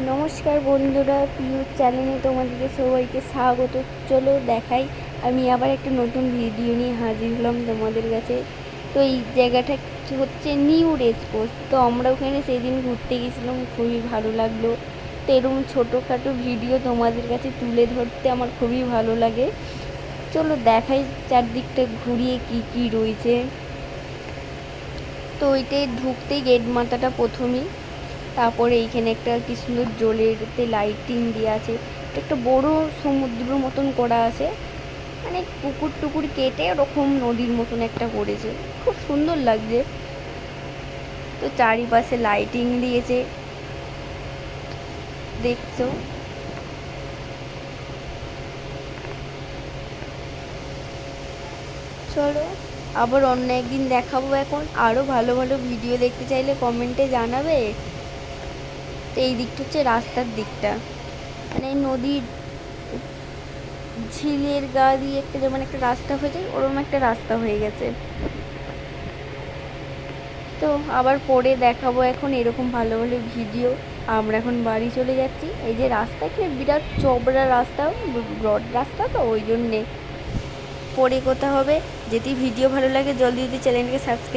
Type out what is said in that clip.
নমস্কার বন্ধুরা, প্রিয় চ্যানেলে তোমাদেরকে সবাইকে স্বাগত। চলো দেখাই, আমি আবার একটা নতুন ভিডিও নিয়ে হাজির হলাম তোমাদের কাছে। তো এই জায়গাটা হচ্ছে নিউ রেসকোর্স। তো আমরা ওখানে সেই দিন ঘুরতে গেছিলাম, খুবই ভালো লাগলো। তো এরকম ছোটোখাটো ভিডিও তোমাদের কাছে তুলে ধরতে আমার খুবই ভালো লাগে। চলো দেখাই চারদিকটা ঘুরিয়ে কি কি রয়েছে। তো ওইটাই ঢুকতেই গেট মাথাটা প্রথমেই, তারপরে এইখানে একটা কি সুন্দর জলেরতে লাইটিং দিয়ে আছে। একটা বড় সমুদ্র মতন করা আছে, মানে পুকুর টুকুর কেটে ওরকম নদীর মতন একটা করেছে, খুব সুন্দর লাগছে। তো চারিপাশে লাইটিং দিয়েছে, দেখছো। চলো আবার অন্য একদিন দেখাবো। এখন আরও ভালো ভালো ভিডিও দেখতে চাইলে কমেন্টে জানাবে। তো এই দিকটা হচ্ছে রাস্তার দিকটা, মানে নদীর ঝিলের গা দিয়ে একটা যেমন একটা রাস্তা হয়ে যায়, ওরকম একটা রাস্তা হয়ে গেছে। তো আবার পরে দেখাবো এখন এরকম ভালো ভালো ভিডিও। আমরা এখন বাড়ি চলে যাচ্ছি। এই যে রাস্তা, কি বিরাট চওড়া রাস্তা, ব্রড রাস্তা, তো ওই জন্যে পরে কথা হবে। যদি ভিডিও ভালো লাগে জলদি চ্যানেলকে সাবস্ক্রাইব